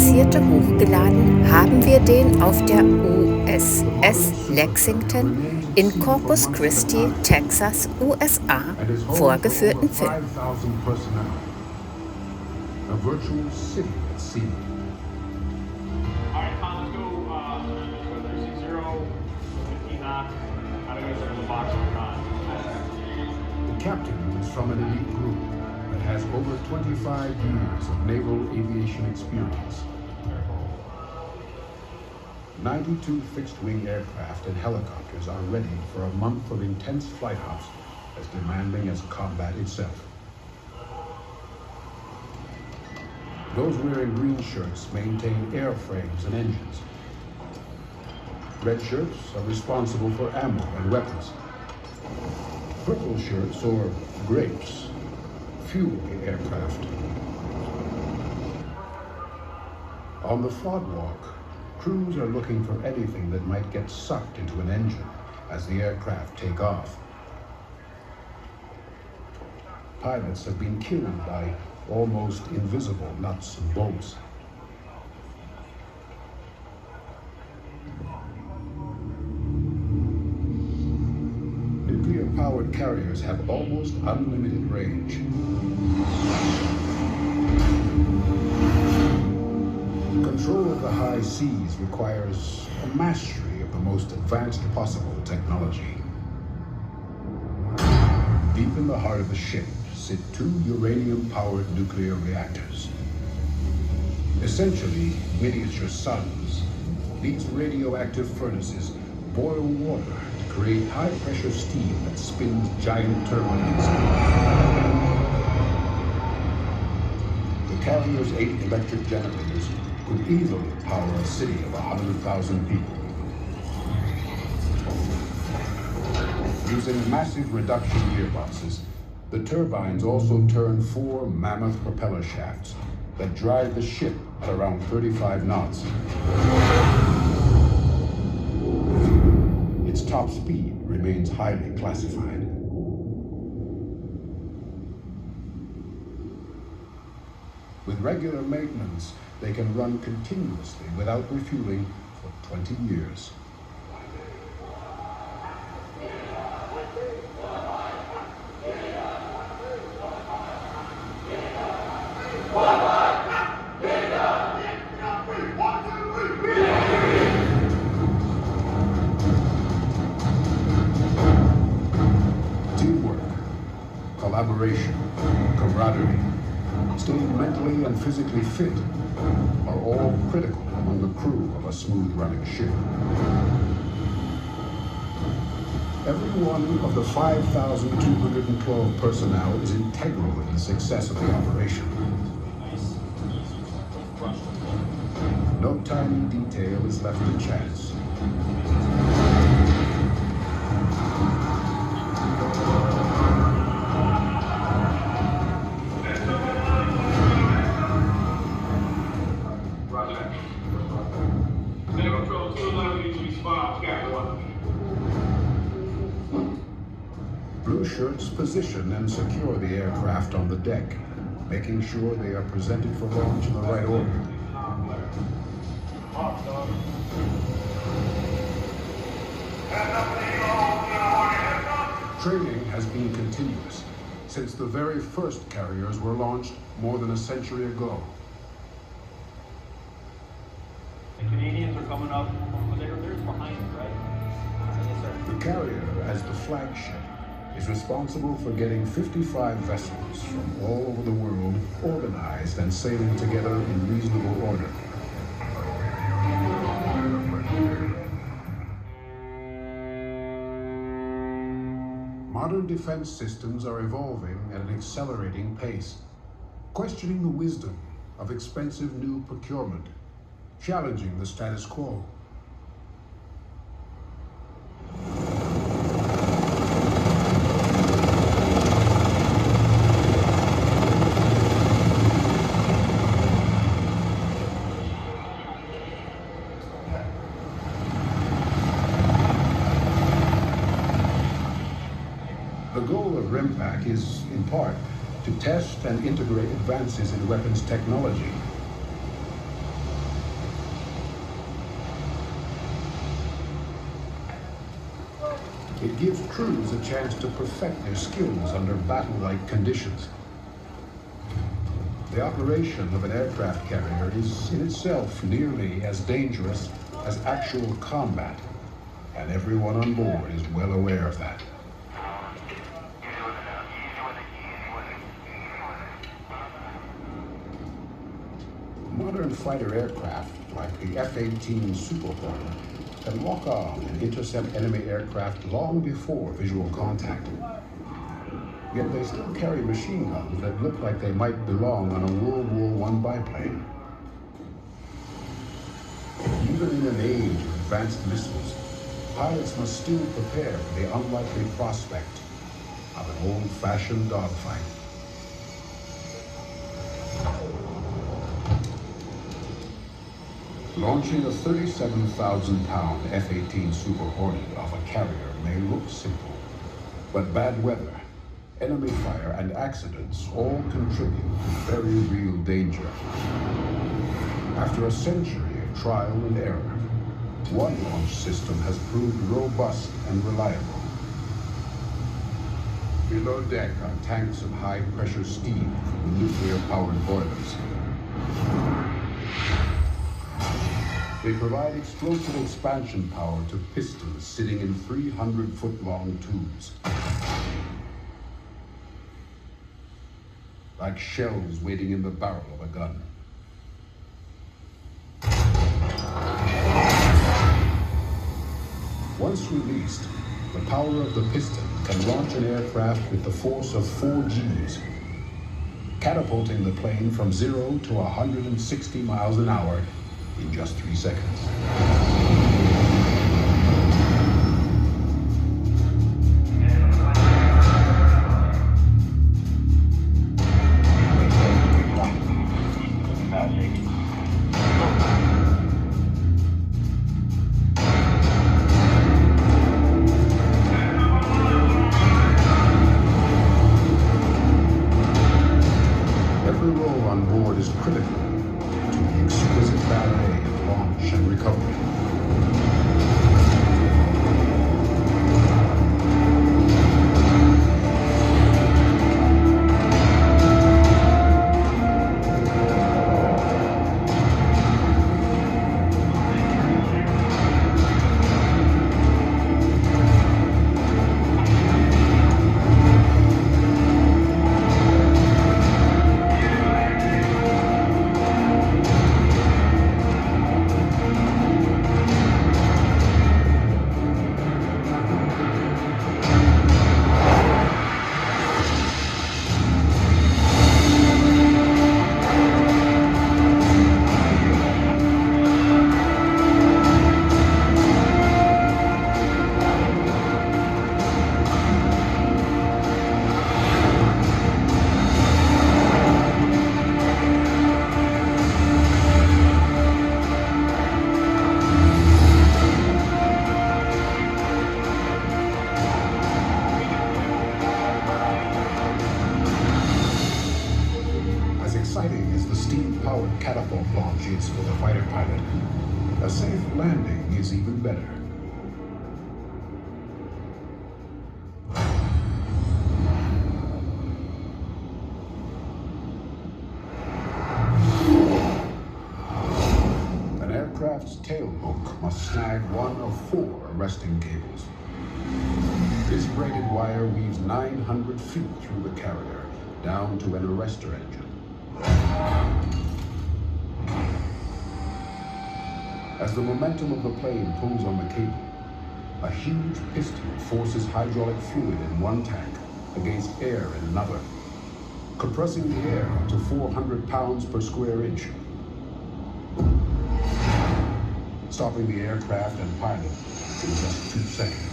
Interessierte hochgeladen haben wir den auf der USS Lexington in Corpus Christi, Texas, USA vorgeführten Film. A virtual city at sea. All right, Tom, let's go 360, 15 knots. How do we get the box on? The captain is from an elite group that has over 25 years of naval aviation experience. 92 fixed-wing aircraft and helicopters are ready for a month of intense flight hops as demanding as combat itself. Those wearing green shirts maintain airframes and engines. Red shirts are responsible for ammo and weapons. Purple shirts, or grapes, fuel the aircraft. On the FOD walk, crews are looking for anything that might get sucked into an engine as the aircraft take off. Pilots have been killed by almost invisible nuts and bolts. Nuclear-powered carriers have almost unlimited range. Control of the high seas requires a mastery of the most advanced possible technology. Deep in the heart of the ship sit two uranium-powered nuclear reactors. Essentially miniature suns, these radioactive furnaces boil water to create high-pressure steam that spins giant turbines. The carrier's 8 electric generators could easily power a city of 100,000 people. Using massive reduction gearboxes, the turbines also turn 4 mammoth propeller shafts that drive the ship at around 35 knots. Its top speed remains highly classified. With regular maintenance, they can run continuously without refueling for 20 years. Collaboration, camaraderie, staying mentally and physically fit are all critical among the crew of a smooth-running ship. Every one of the 5,212 personnel is integral in the success of the operation. No tiny detail is left to chance. Blue shirts position and secure the aircraft on the deck, making sure they are presented for launch in the right order. Training has been continuous since the very first carriers were launched more than a century ago. The Canadians are coming up. They're behind us, right? Yes, sir. The carrier, as the flagship, is responsible for getting 55 vessels from all over the world organized and sailing together in reasonable order. Modern defense systems are evolving at an accelerating pace, questioning the wisdom of expensive new procurement, challenging the status quo. The goal of RIMPAC is, in part, to test and integrate advances in weapons technology. It gives crews a chance to perfect their skills under battle-like conditions. The operation of an aircraft carrier is in itself nearly as dangerous as actual combat, and everyone on board is well aware of that. Modern fighter aircraft, like the F-18 Super Hornet, can lock on and intercept enemy aircraft long before visual contact. Yet they still carry machine guns that look like they might belong on a World War I biplane. Even in an age of advanced missiles, pilots must still prepare for the unlikely prospect of an old-fashioned dogfight. Launching a 37,000-pound F-18 Super Hornet off a carrier may look simple, but bad weather, enemy fire, and accidents all contribute to very real danger. After a century of trial and error, one launch system has proved robust and reliable. Below deck are tanks of high-pressure steam from the nuclear-powered boilers. They provide explosive expansion power to pistons sitting in 300-foot-long tubes. Like shells waiting in the barrel of a gun. Once released, the power of the piston can launch an aircraft with the force of 4 Gs, catapulting the plane from 0 to 160 miles an hour in just 3 seconds. Every role on board is critical to the exquisite ballet of launch and recovery. Exciting as the steam-powered catapult launch is for the fighter pilot, a safe landing is even better. An aircraft's tail hook must snag one of 4 arresting cables. This braided wire weaves 900 feet through the carrier, down to an arrestor engine. As the momentum of the plane pulls on the cable, a huge piston forces hydraulic fluid in one tank against air in another, compressing the air up to 400 pounds per square inch, stopping the aircraft and pilot in just 2 seconds.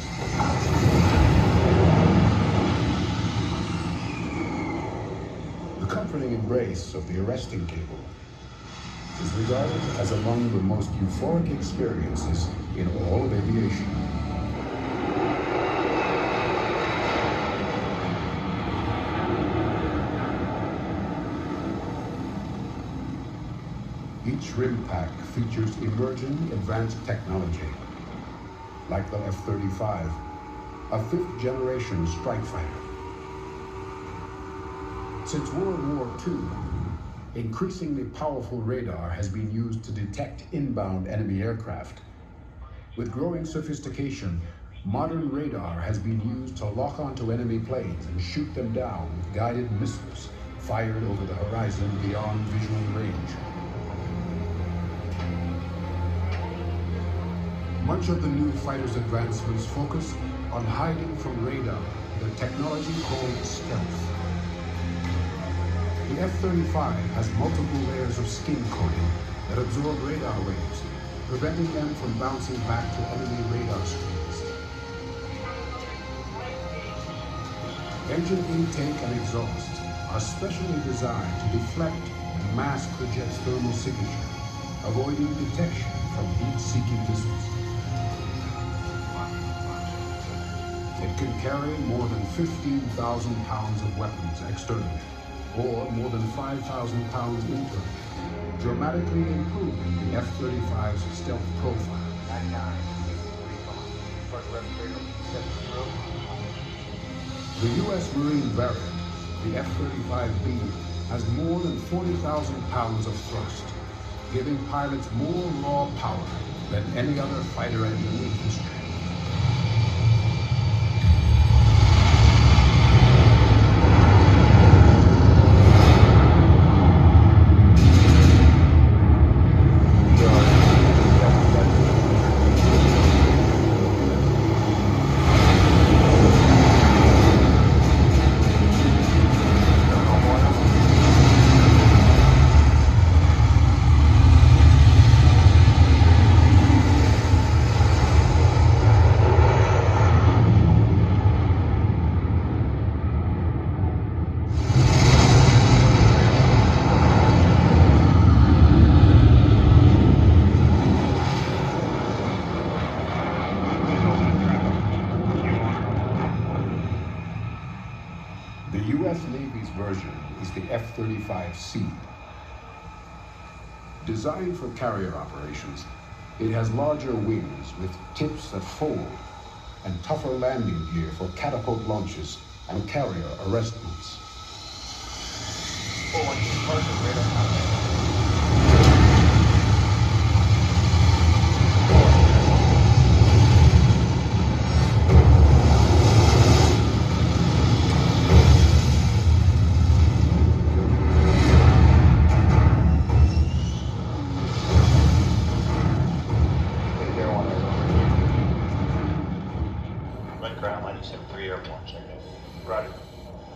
The comforting embrace of the arresting cable is regarded as among the most euphoric experiences in all of aviation. Each rim pack features emerging advanced technology, like the F-35, a fifth-generation strike fighter. Since World War II, increasingly powerful radar has been used to detect inbound enemy aircraft. With growing sophistication, modern radar has been used to lock onto enemy planes and shoot them down with guided missiles fired over the horizon beyond visual range. Much of the new fighter's advancements focus on hiding from radar, the technology called stealth. The F-35 has multiple layers of skin coating that absorb radar waves, preventing them from bouncing back to enemy radar streams. Engine intake and exhaust are specially designed to deflect and mask the jet's thermal signature, avoiding detection from heat-seeking missiles. It can carry more than 15,000 pounds of weapons externally, or more than 5,000 pounds internally, dramatically improving the F-35's stealth profile. The U.S. Marine variant, the F-35B, has more than 40,000 pounds of thrust, giving pilots more raw power than any other fighter engine in history. F-35C. Designed for carrier operations, it has larger wings with tips that fold and tougher landing gear for catapult launches and carrier arrestments.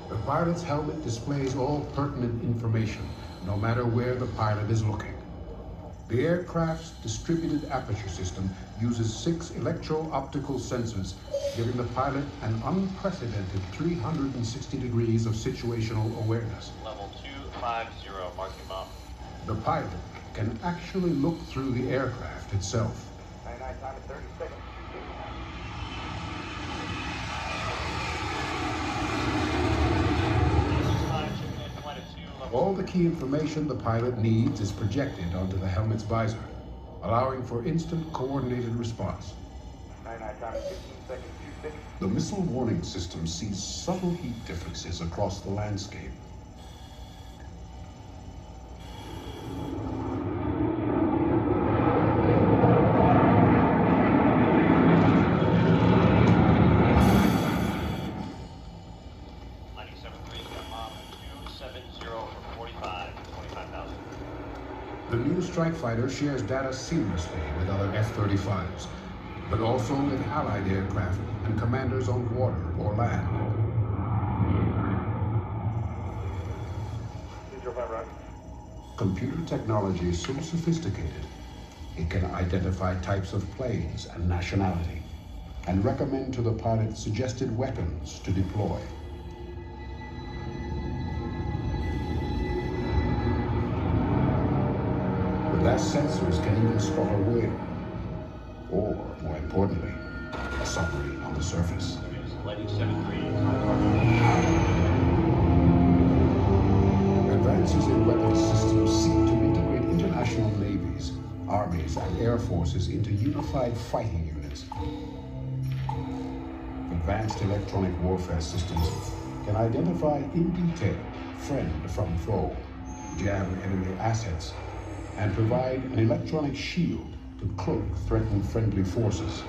The pilot's helmet displays all pertinent information, no matter where the pilot is looking. The aircraft's distributed aperture system uses 6 electro-optical sensors, giving the pilot an unprecedented 360 degrees of situational awareness. Level 250, marking bomb. The pilot can actually look through the aircraft itself. 99 time and 30 seconds. All the key information the pilot needs is projected onto the helmet's visor, allowing for instant coordinated response. 99 time and 15 seconds. 26. The missile warning system sees subtle heat differences across the landscape. The new strike fighter shares data seamlessly with other F-35s, but also with Allied aircraft and commanders on water or land. Computer technology is so sophisticated, it can identify types of planes and nationality, and recommend to the pilot suggested weapons to deploy. That sensors can even spot a whale, or, more importantly, a submarine on the surface. Advances in weapons systems seek to integrate international navies, armies, and air forces into unified fighting units. The advanced electronic warfare systems can identify in detail friend from foe, jam enemy assets, and provide an electronic shield to cloak threatened friendly forces.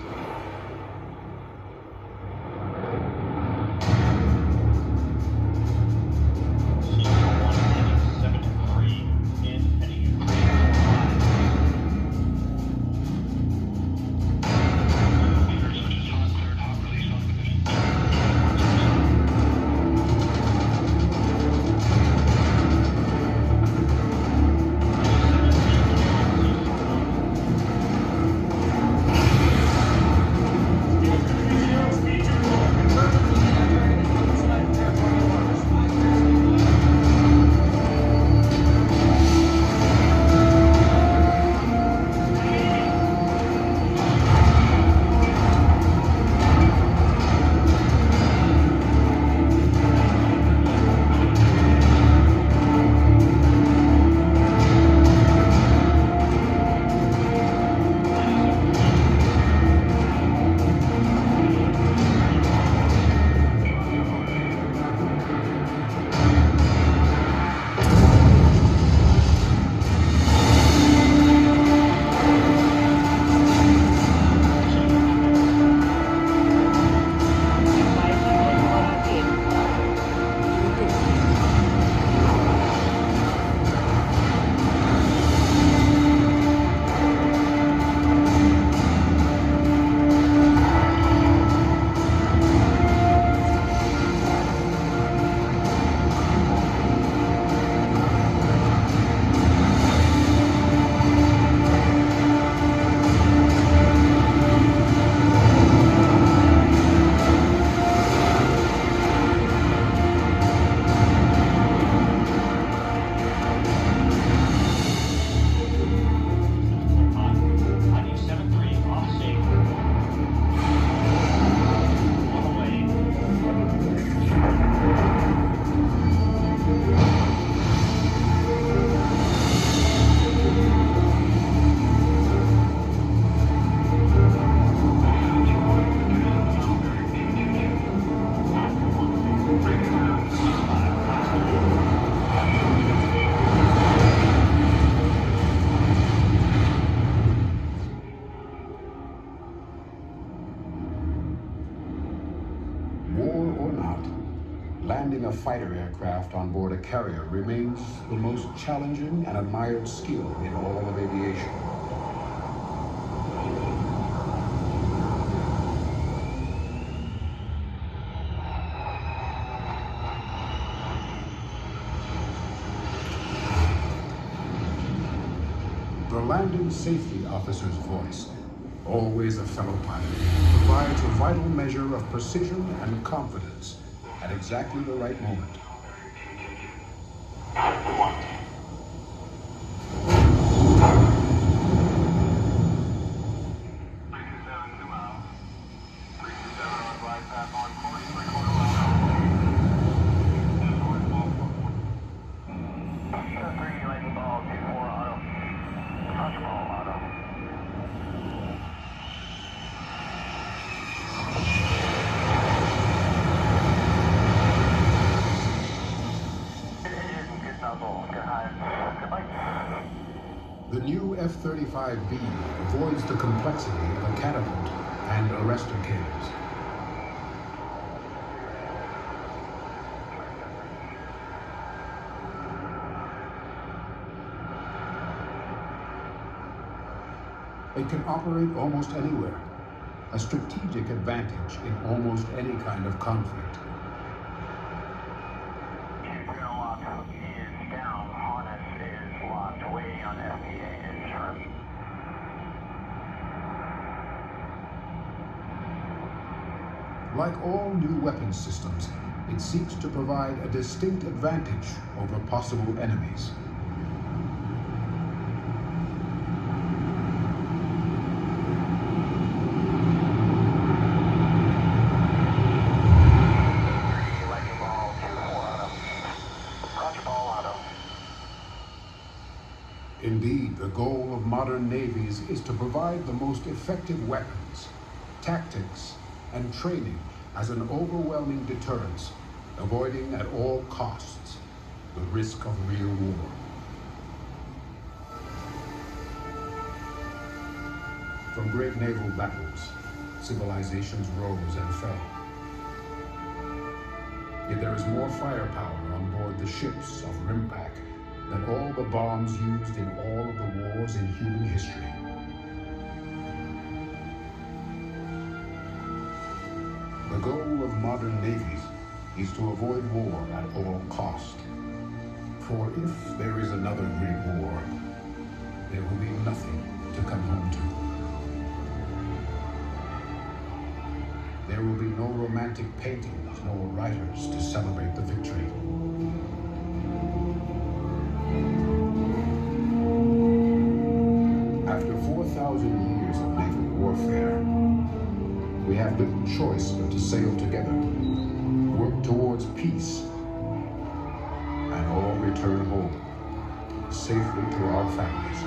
Landing a fighter aircraft on board a carrier remains the most challenging and admired skill in all of aviation. The landing safety officer's voice, always a fellow pilot, provides a vital measure of precision and confidence at exactly the right moment. The new F-35B avoids the complexity of a catapult and arrestor cables. It can operate almost anywhere, a strategic advantage in almost any kind of conflict. Like all new weapons systems, it seeks to provide a distinct advantage over possible enemies. Indeed, the goal of modern navies is to provide the most effective weapons, tactics, and training as an overwhelming deterrence, avoiding at all costs the risk of real war. From great naval battles, civilizations rose and fell. Yet there is more firepower on board the ships of Rimpak than all the bombs used in all of the wars in human history. The goal of modern navies is to avoid war at all cost. For if there is another great war, there will be nothing to come home to. There will be no romantic paintings, nor writers to celebrate the victory. After 4,000 years of naval warfare, we have little choice but to sail together, work towards peace, and all return home, safely to our families.